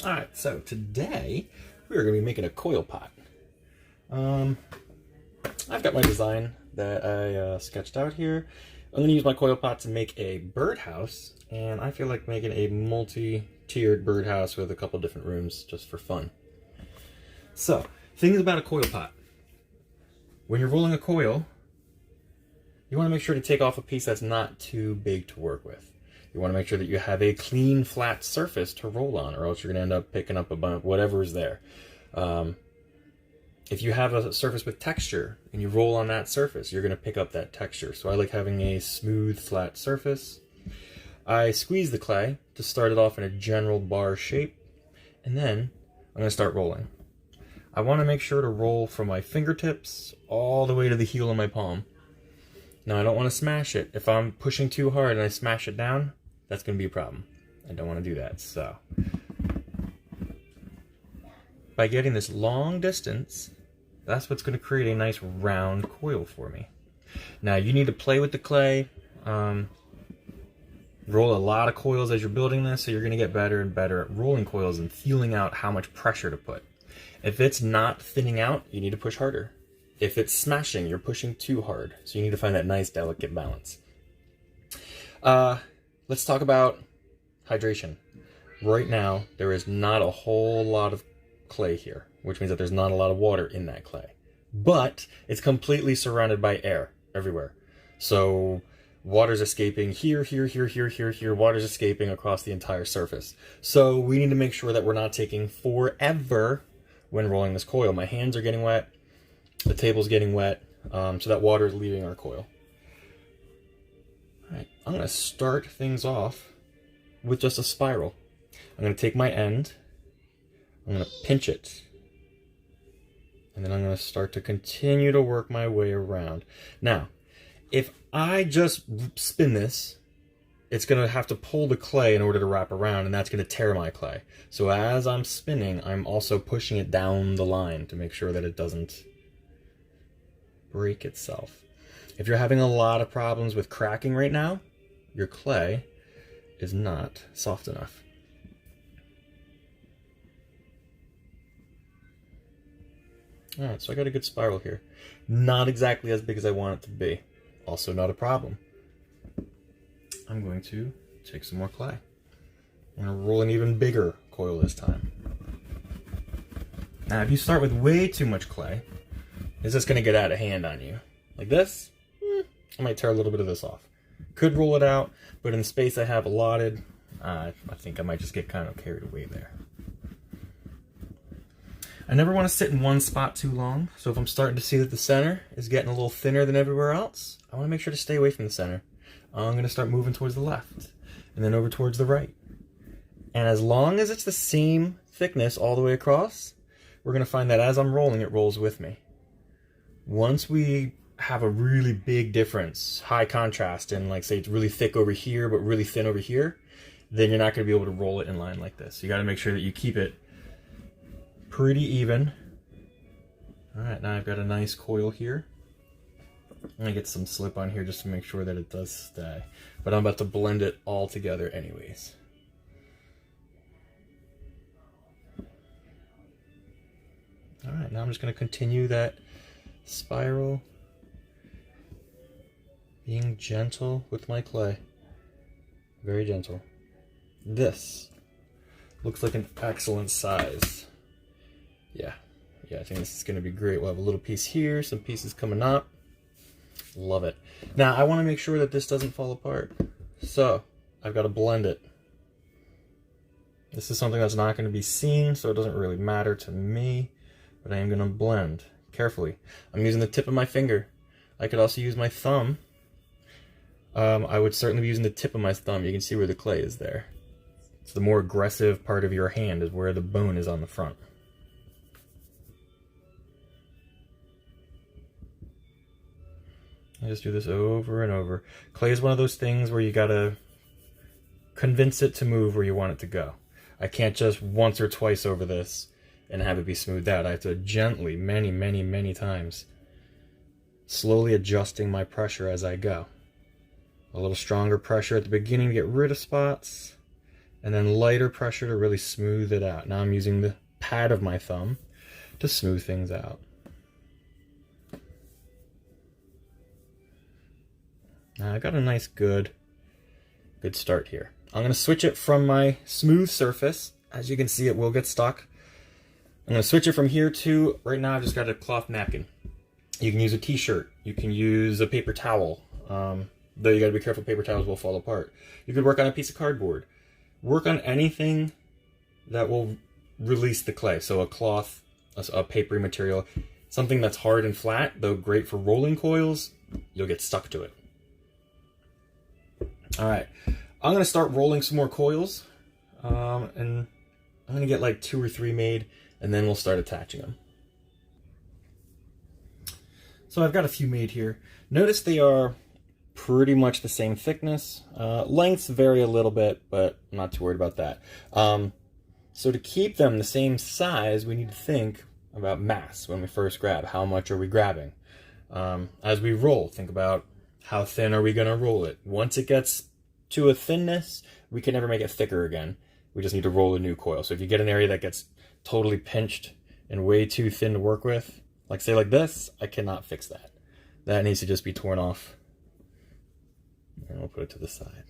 Alright, so today we're going to be making a coil pot. I've got my design that I sketched out here. I'm going to use my coil pot to make a birdhouse, and I feel like making a multi-tiered birdhouse with a couple different rooms just for fun. So, things about a coil pot. When you're rolling a coil, you want to make sure to take off a piece that's not too big to work with. You want to make sure that you have a clean, flat surface to roll on, or else you're going to end up picking up a bunch of whatever is there. If you have a surface with texture and you roll on that surface, you're going to pick up that texture. So I like having a smooth, flat surface. I squeeze the clay to start it off in a general bar shape, and then I'm going to start rolling. I want to make sure to roll from my fingertips all the way to the heel of my palm. Now, I don't want to smash it. If I'm pushing too hard and I smash it down, that's going to be a problem. I don't want to do that. So, by getting this long distance, that's what's going to create a nice round coil for me. Now, you need to play with the clay. Roll a lot of coils as you're building this, so you're going to get better and better at rolling coils and feeling out how much pressure to put. If it's not thinning out, you need to push harder. If it's smashing, you're pushing too hard. So you need to find that nice, delicate balance. Let's talk about hydration. Right now, there is not a whole lot of clay here, which means that there's not a lot of water in that clay. But it's completely surrounded by air everywhere. So water's escaping here, here, here, here, here, here. Water's escaping across the entire surface. So we need to make sure that we're not taking forever when rolling this coil. My hands are getting wet. The table's getting wet, so that water is leaving our coil. All right, I'm going to start things off with just a spiral. I'm going to take my end, I'm going to pinch it, and then I'm going to start to continue to work my way around. Now, if I just spin this, it's going to have to pull the clay in order to wrap around, and that's going to tear my clay. So as I'm spinning, I'm also pushing it down the line to make sure that it doesn't break itself. If you're having a lot of problems with cracking right now, your clay is not soft enough. Alright, so I got a good spiral here. Not exactly as big as I want it to be. Also not a problem. I'm going to take some more clay. I'm going to roll an even bigger coil this time. Now, if you start with way too much clay, it's just going to get out of hand on you. Like this, I might tear a little bit of this off. Could roll it out, but in the space I have allotted, I think I might just get kind of carried away there. I never want to sit in one spot too long, so if I'm starting to see that the center is getting a little thinner than everywhere else, I want to make sure to stay away from the center. I'm going to start moving towards the left, and then over towards the right. And as long as it's the same thickness all the way across, we're going to find that as I'm rolling, it rolls with me. Once we have a really big difference, high contrast, and like say it's really thick over here but really thin over here, then you're not going to be able to roll it in line like this. You got to make sure that you keep it pretty even. Alright, now I've got a nice coil here. I'm going to get some slip on here just to make sure that it does stay. But I'm about to blend it all together anyways. Alright, now I'm just going to continue that spiral, being gentle with my clay. Very gentle. This looks like an excellent size. Yeah, I think this is going to be great. We'll have a little piece here, some pieces coming up. Love it. Now, I want to make sure that this doesn't fall apart. So, I've got to blend it. This is something that's not going to be seen, so it doesn't really matter to me. But I am going to blend carefully. I'm using the tip of my finger. I could also use my thumb. I would certainly be using the tip of my thumb. You can see where the clay is there. So the more aggressive part of your hand is where the bone is on the front. I just do this over and over. Clay is one of those things where you gotta convince it to move where you want it to go. I can't just once or twice over this and have it be smoothed out. I have to gently, many times, slowly adjusting my pressure as I go. A little stronger pressure at the beginning to get rid of spots, and then lighter pressure to really smooth it out. Now I'm using the pad of my thumb to smooth things out. Now I got a nice good start here. I'm going to switch it from my smooth surface. As you can see, it will get stuck. I'm going to switch it from here to, right now I've just got a cloth napkin. You can use a t-shirt. You can use a paper towel. Though you got to be careful, paper towels will fall apart. You could work on a piece of cardboard. Work on anything that will release the clay. So a cloth, a papery material, something that's hard and flat, though great for rolling coils, you'll get stuck to it. All right, I'm going to start rolling some more coils, and I'm going to get like 2 or 3 made, and then we'll start attaching them. So I've got a few made here. Notice they are pretty much the same thickness. Lengths vary a little bit, but I'm not too worried about that. So to keep them the same size, we need to think about mass when we first grab. How much are we grabbing? As we roll, think about how thin are we going to roll it. Once it gets to a thinness, we can never make it thicker again. We just need to roll a new coil. So if you get an area that gets totally pinched and way too thin to work with, like say like this, I cannot fix that. That needs to just be torn off. And we'll put it to the side.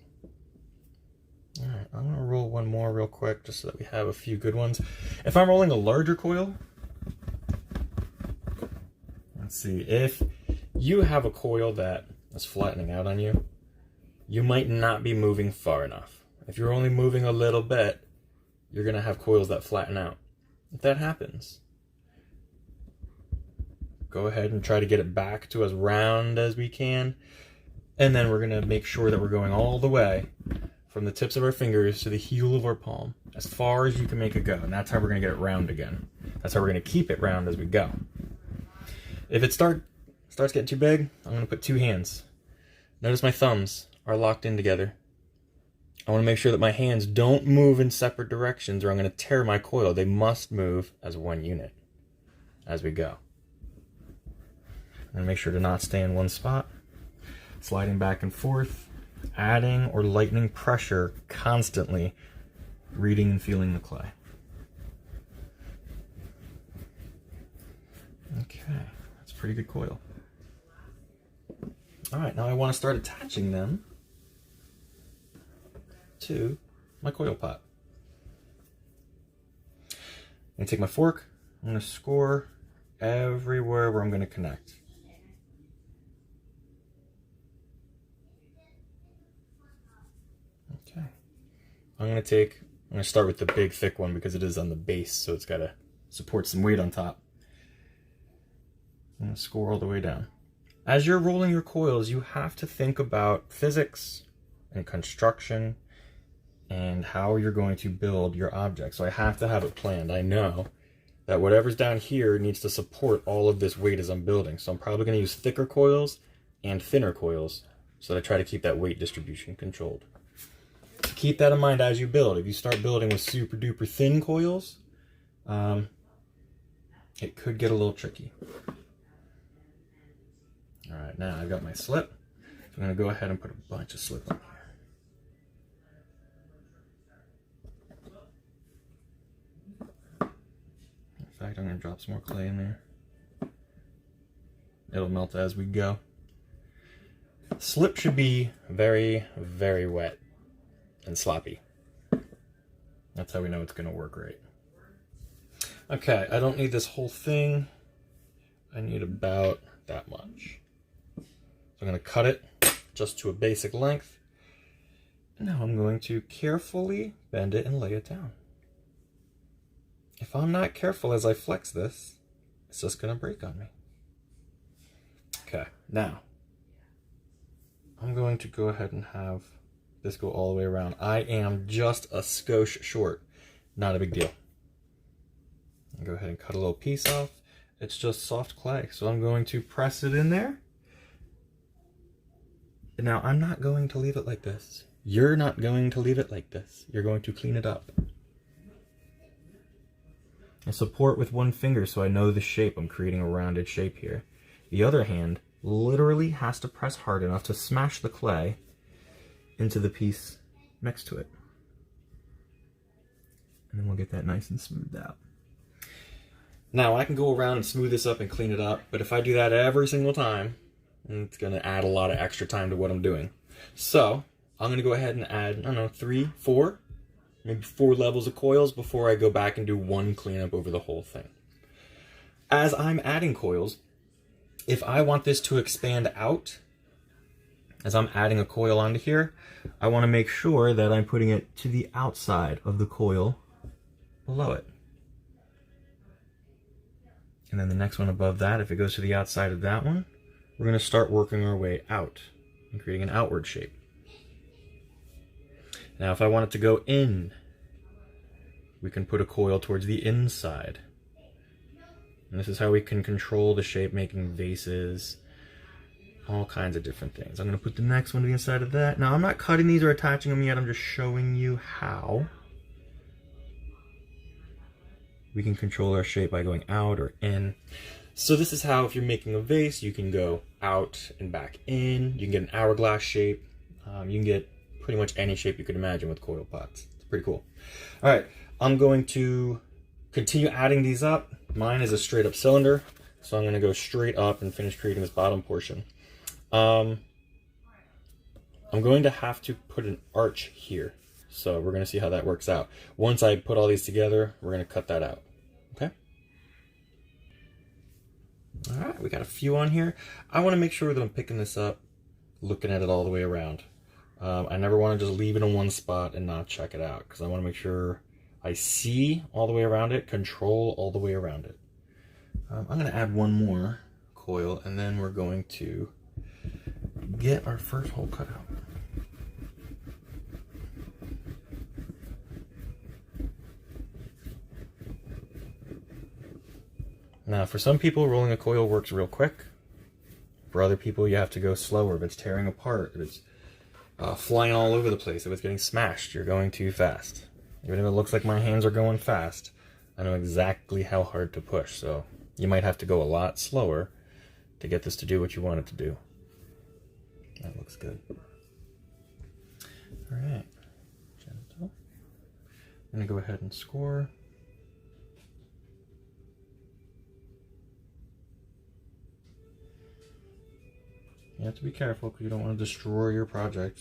All right, I'm going to roll one more real quick just so that we have a few good ones. If I'm rolling a larger coil, let's see, if you have a coil that is flattening out on you, you might not be moving far enough. If you're only moving a little bit, you're going to have coils that flatten out. If that happens, go ahead and try to get it back to as round as we can. And then we're going to make sure that we're going all the way from the tips of our fingers to the heel of our palm, as far as you can make it go. And that's how we're going to get it round again. That's how we're going to keep it round as we go. If it starts getting too big, I'm going to put 2 hands. Notice my thumbs are locked in together. I want to make sure that my hands don't move in separate directions or I'm going to tear my coil. They must move as one unit as we go. And make sure to not stay in one spot. Sliding back and forth, adding or lightening pressure constantly, reading and feeling the clay. Okay, that's a pretty good coil. All right, now I want to start attaching them to my coil pot. I'm going to take my fork, I'm going to score everywhere where I'm going to connect. Okay. I'm going to start with the big thick one because it is on the base, so it's got to support some weight on top. I'm going to score all the way down. As you're rolling your coils, you have to think about physics and construction and how you're going to build your object. So I have to have it planned. I know that whatever's down here needs to support all of this weight as I'm building. So I'm probably going to use thicker coils and thinner coils so that I try to keep that weight distribution controlled. So keep that in mind as you build. If you start building with super duper thin coils, it could get a little tricky. All right, now I've got my slip. So I'm going to go ahead and put a bunch of slip on here. In fact, I'm going to drop some more clay in there. It'll melt as we go. Slip should be very, very wet and sloppy. That's how we know it's going to work right. Okay, I don't need this whole thing. I need about that much. So I'm going to cut it just to a basic length. And now I'm going to carefully bend it and lay it down. If I'm not careful as I flex this, it's just going to break on me. Okay, now I'm going to go ahead and have this go all the way around. I am just a skosh short. Not a big deal. I'll go ahead and cut a little piece off. It's just soft clay. So I'm going to press it in there. Now, I'm not going to leave it like this. You're not going to leave it like this. You're going to clean it up. I support with one finger so I know the shape. I'm creating a rounded shape here. The other hand literally has to press hard enough to smash the clay into the piece next to it. and then we'll get that nice and smoothed out. Now I can go around and smooth this up and clean it up, but if I do that every single time, it's gonna add a lot of extra time to what I'm doing. So I'm gonna go ahead and add, I don't know, 3, 4, maybe 4 levels of coils before I go back and do one cleanup over the whole thing. As I'm adding coils, if I want this to expand out, as I'm adding a coil onto here, I want to make sure that I'm putting it to the outside of the coil below it. And then the next one above that, if it goes to the outside of that one, we're going to start working our way out and creating an outward shape. Now if I want it to go in, we can put a coil towards the inside. And this is how we can control the shape, making vases, all kinds of different things. I'm going to put the next one to the inside of that. Now I'm not cutting these or attaching them yet, I'm just showing you how we can control our shape by going out or in. So this is how, if you're making a vase, you can go out and back in. You can get an hourglass shape. You can get pretty much any shape you could imagine with coil pots. It's pretty cool. All right, I'm going to continue adding these up. Mine is a straight up cylinder, so I'm going to go straight up and finish creating this bottom portion. I'm going to have to put an arch here. So we're going to see how that works out. Once I put all these together, we're going to cut that out. Okay? All right, we got a few on here. I want to make sure that I'm picking this up, looking at it all the way around. I never want to just leave it in one spot and not check it out, because I want to make sure I see all the way around it, control all the way around it. I'm going to add one more coil, and then we're going to get our first hole cut out. Now, for some people, rolling a coil works real quick. For other people, you have to go slower. If it's tearing apart, if it's flying all over the place, if it's getting smashed, you're going too fast. Even if it looks like my hands are going fast, I know exactly how hard to push. So you might have to go a lot slower to get this to do what you want it to do. That looks good. All right, gentle. I'm gonna go ahead and score. You have to be careful because you don't want to destroy your project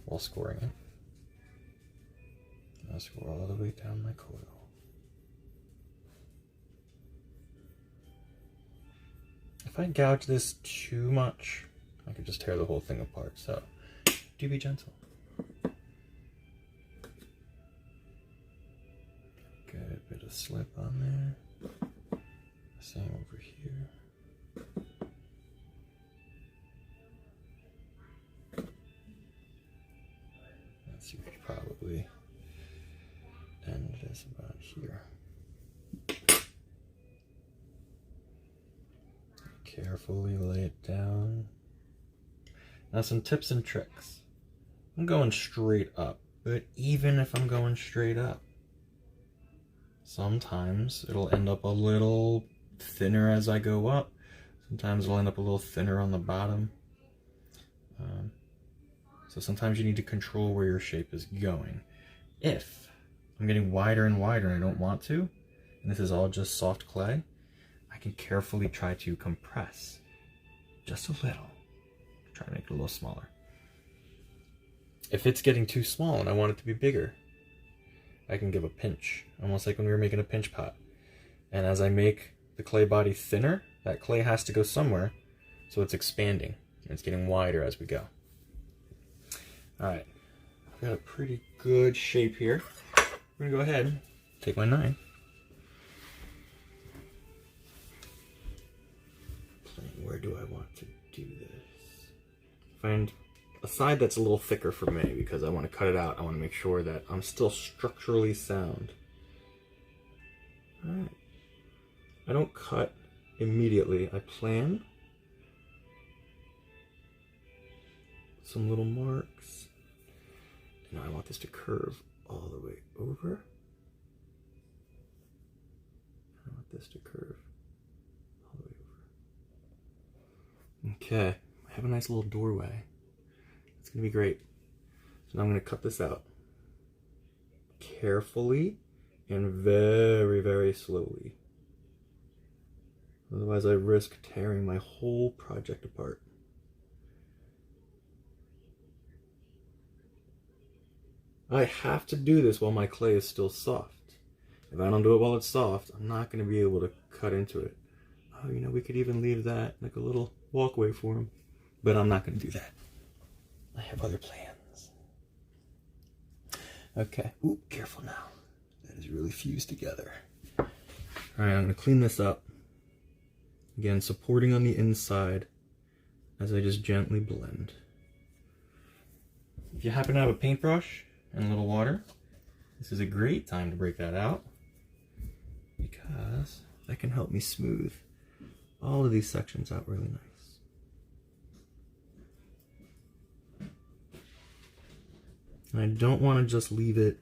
while scoring it. I'll score all the way down my coil. If I gouge this too much, I could just tear the whole thing apart, so do be gentle. Good bit of slip on there. Same over here. You could probably end this about here. Carefully lay it down. Now some tips and tricks. I'm going straight up, but even if I'm going straight up, sometimes it'll end up a little thinner as I go up. Sometimes it'll end up a little thinner on the bottom. So sometimes you need to control where your shape is going. If I'm getting wider and wider and I don't want to, and this is all just soft clay, I can carefully try to compress just a little, try to make it a little smaller. If it's getting too small and I want it to be bigger, I can give a pinch, almost like when we were making a pinch pot. And as I make the clay body thinner, that clay has to go somewhere, so it's expanding and it's getting wider as we go. All right, I've got a pretty good shape here. We're gonna go ahead and take my knife. Where do I want to do this? Find a side that's a little thicker for me because I want to cut it out. I want to make sure that I'm still structurally sound. All right. I don't cut immediately. I plan some little marks. Now I want this to curve all the way over. I want this to curve all the way over. Okay, I have a nice little doorway. It's gonna be great. So now I'm gonna cut this out. Carefully and very, very slowly. Otherwise, I risk tearing my whole project apart. I have to do this while my clay is still soft. If I don't do it while it's soft, I'm not going to be able to cut into it. Oh, you know, we could even leave that like a little walkway for him. But I'm not going to do that. I have other plans. Okay. Ooh, careful now. That is really fused together. All right, I'm going to clean this up. Again, supporting on the inside as I just gently blend. If you happen to have a paintbrush and a little water, this is a great time to break that out, because that can help me smooth all of these sections out really nice. And I don't want to just leave it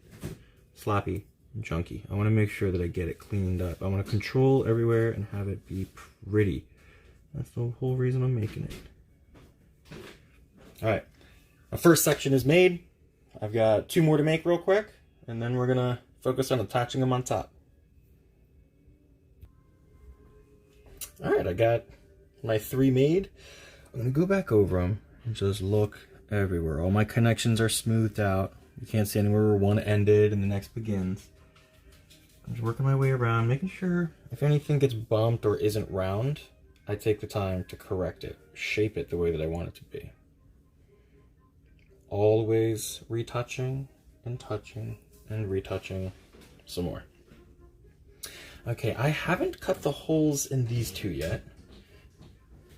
sloppy and chunky. I want to make sure that I get it cleaned up. I want to control everywhere and have it be pretty. That's the whole reason I'm making it. All right, my first section is made. I've got 2 more to make real quick, and then we're gonna focus on attaching them on top. All right, I got my 3 made. I'm gonna go back over them and just look everywhere. All my connections are smoothed out. You can't see anywhere where one ended and the next begins. I'm just working my way around, making sure if anything gets bumped or isn't round, I take the time to correct it, shape it the way that I want it to be. Always retouching and touching and retouching some more. Okay, I haven't cut the holes in these 2 yet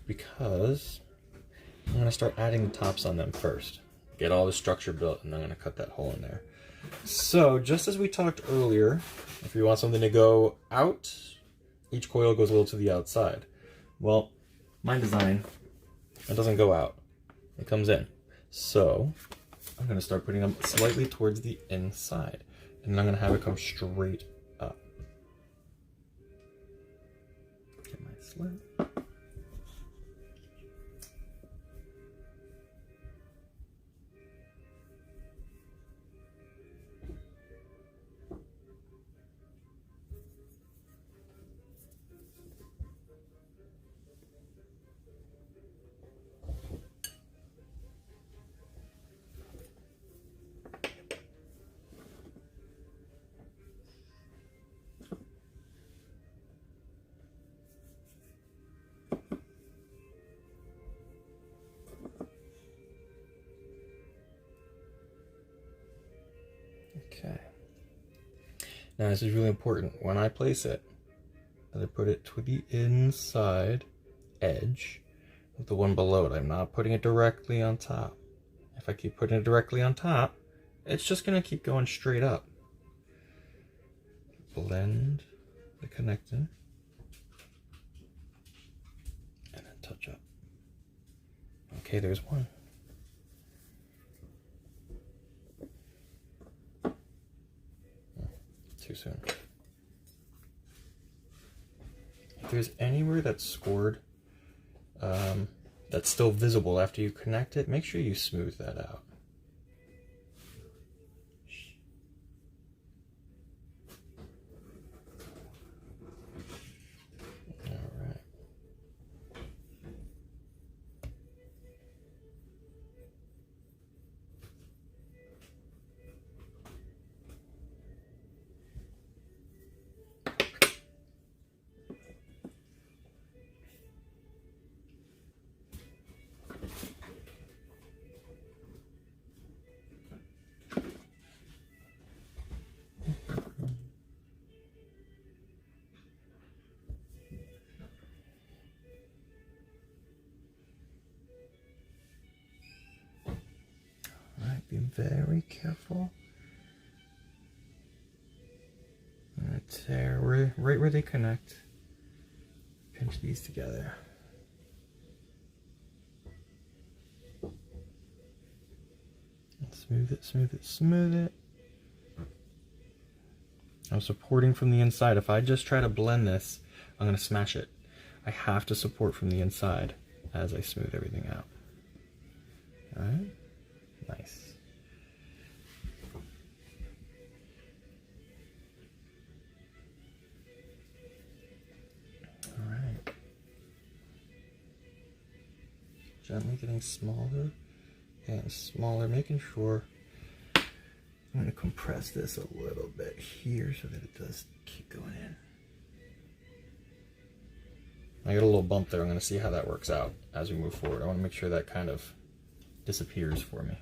because I'm going to start adding the tops on them first. Get all the structure built, and then I'm going to cut that hole in there. So, just as we talked earlier, if you want something to go out, each coil goes a little to the outside. Well, my design, it doesn't go out. It comes in. So, I'm going to start putting them slightly towards the inside. And then I'm going to have it come straight up. Get my slit. Okay. Now this is really important. When I place it, I put it to the inside edge of the one below it. I'm not putting it directly on top. If I keep putting it directly on top, it's just going to keep going straight up. Blend the connecting and then touch up. Okay, there's one. Too soon. If there's anywhere that's scored, that's still visible after you connect it, make sure you smooth that out. Be very careful. I'm gonna tear right where they connect. Pinch these together. And smooth it, smooth it, smooth it. I'm supporting from the inside. If I just try to blend this, I'm gonna smash it. I have to support from the inside as I smooth everything out. All right, nice. Gently getting smaller and smaller, making sure I'm going to compress this a little bit here so that it does keep going in. I got a little bump there. I'm going to see how that works out as we move forward. I want to make sure that kind of disappears for me.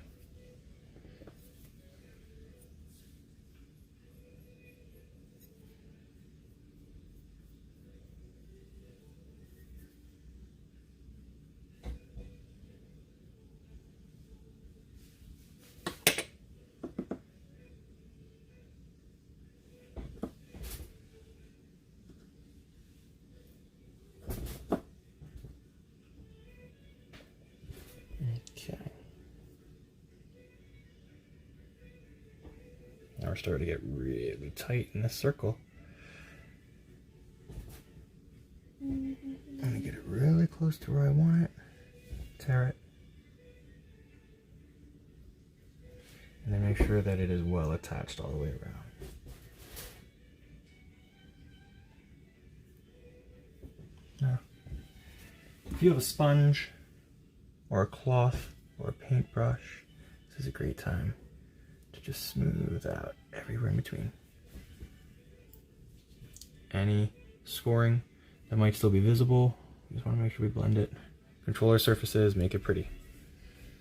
Okay. Now we're starting to get really tight in this circle. I'm gonna get it really close to where I want it. Tear it. And then make sure that it is well attached all the way around. Now, if you have a sponge or a cloth or a paintbrush, this is a great time to just smooth out everywhere in between. Any scoring that might still be visible, you just want to make sure we blend it. Control our surfaces, make it pretty.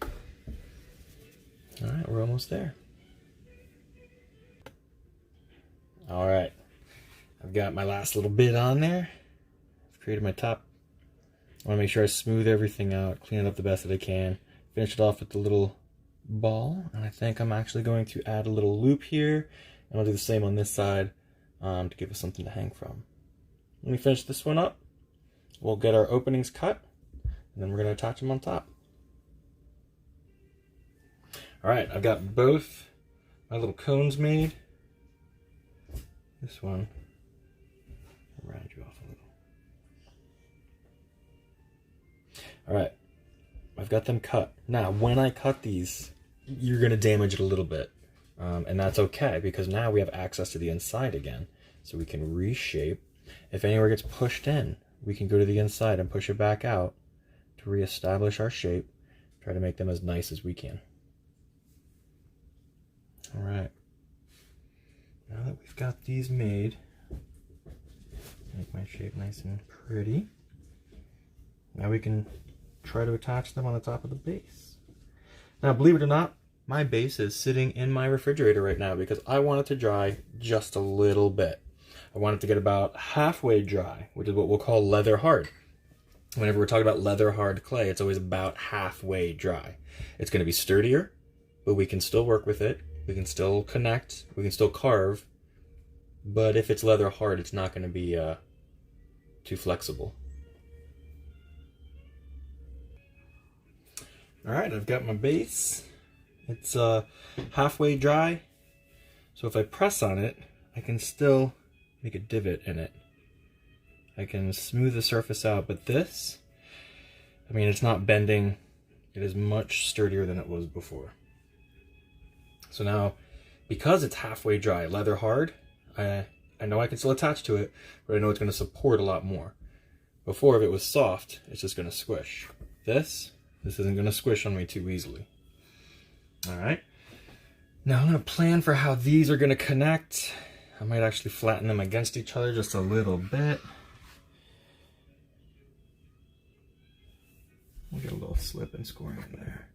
All right, we're almost there. All right, I've got my last little bit on there. I've created my top. I want to make sure I smooth everything out, clean it up the best that I can. Finish it off with the little ball, and I think I'm actually going to add a little loop here, and I'll do the same on this side to give us something to hang from. When we finish this one up, we'll get our openings cut, and then we're going to attach them on top. All right, I've got both my little cones made. This one, I'll round you off a little. All right, I've got them cut. Now, when I cut these, you're gonna damage it a little bit. And that's okay, because now we have access to the inside again. So we can reshape. If anywhere gets pushed in, we can go to the inside and push it back out to reestablish our shape. Try to make them as nice as we can. All right. Now that we've got these made, make my shape nice and pretty. Now we can try to attach them on the top of the base. Now, believe it or not, my base is sitting in my refrigerator right now because I want it to dry just a little bit. I want it to get about halfway dry, which is what we'll call leather hard. Whenever we're talking about leather hard clay, it's always about halfway dry. It's going to be sturdier, but we can still work with it. We can still connect, we can still carve, but if it's leather hard, it's not going to be too flexible. All right, I've got my base. It's halfway dry, so if I press on it, I can still make a divot in it. I can smooth the surface out, but this, I mean, it's not bending. It is much sturdier than it was before. So now, because it's halfway dry, leather hard, I know I can still attach to it, but I know it's going to support a lot more. Before, if it was soft, it's just going to squish. This isn't going to squish on me too easily. All right. Now I'm going to plan for how these are going to connect. I might actually flatten them against each other just a little bit. We'll get a little slip and scoring in there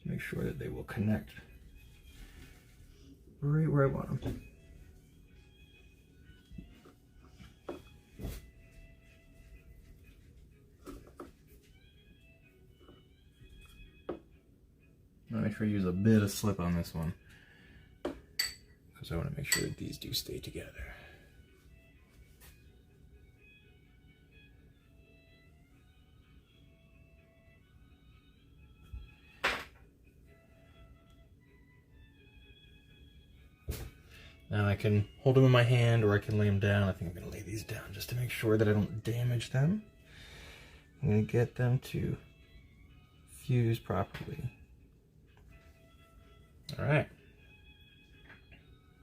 to make sure that they will connect right where I want them. I'll make sure I use a bit of slip on this one because I want to make sure that these do stay together. Now I can hold them in my hand or I can lay them down. I think I'm going to lay these down just to make sure that I don't damage them. I'm going to get them to fuse properly. All right.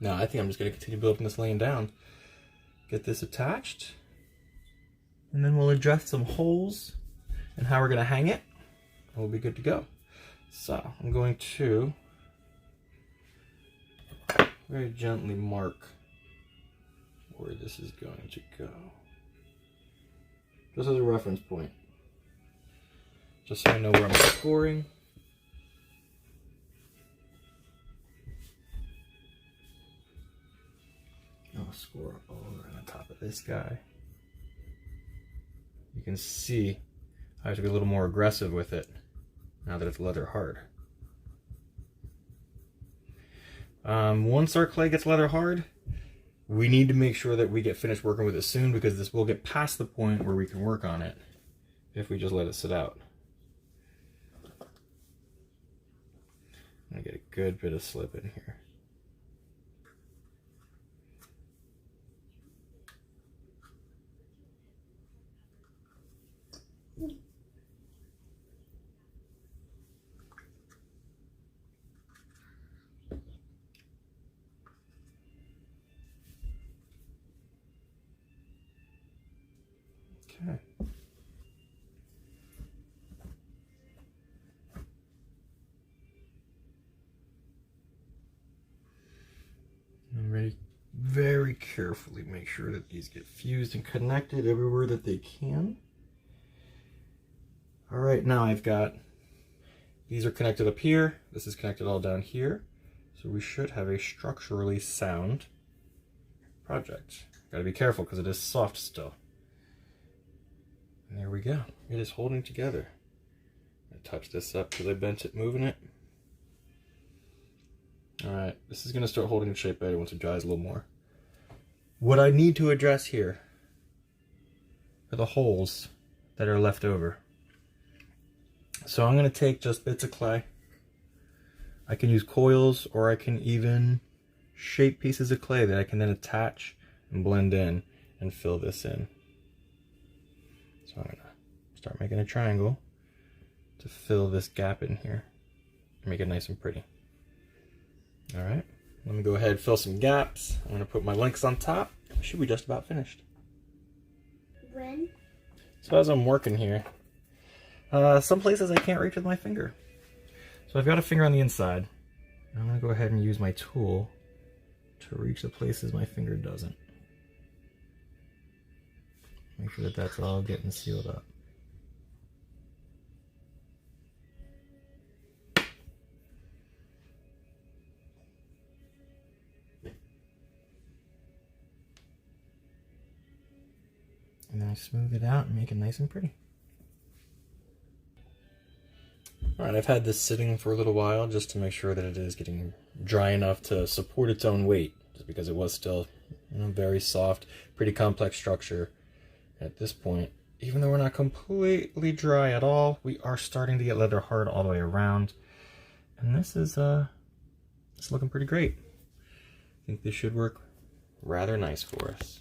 Now I think I'm just going to continue building this laying down. Get this attached. And then we'll address some holes and how we're going to hang it. we'll be good to go. So I'm going to very gently mark where this is going to go. Just as a reference point. Just so I know where I'm scoring. I'll score over on the top of this guy. You can see I have to be a little more aggressive with it now that it's leather hard. Once our clay gets leather hard, we need to make sure that we get finished working with it soon, because this will get past the point where we can work on it if we just let it sit out. I'm gonna get a good bit of slip in here. Okay. I'm ready. Very carefully make sure that these get fused and connected everywhere that they can. All right, now I've got, these are connected up here. This is connected all down here. So we should have a structurally sound project. Gotta be careful because it is soft still. And there we go. It is holding together. I touch this up because I bent it moving it. Alright, this is going to start holding in shape better once it dries a little more. What I need to address here are the holes that are left over. So I'm going to take just bits of clay. I can use coils, or I can even shape pieces of clay that I can then attach and blend in and fill this in. So I'm going to start making a triangle to fill this gap in here and make it nice and pretty. Alright, let me go ahead and fill some gaps. I'm going to put my links on top. Should be just about finished. When? So as I'm working here, some places I can't reach with my finger. So I've got a finger on the inside. I'm going to go ahead and use my tool to reach the places my finger doesn't. Make sure that that's all getting sealed up. And then I smooth it out and make it nice and pretty. Alright, I've had this sitting for a little while just to make sure that it is getting dry enough to support its own weight, just because it was still, you know, very soft, pretty complex structure at this point. Even though we're not completely dry at all, we are starting to get leather hard all the way around. And this is it's looking pretty great. I think this should work rather nice for us.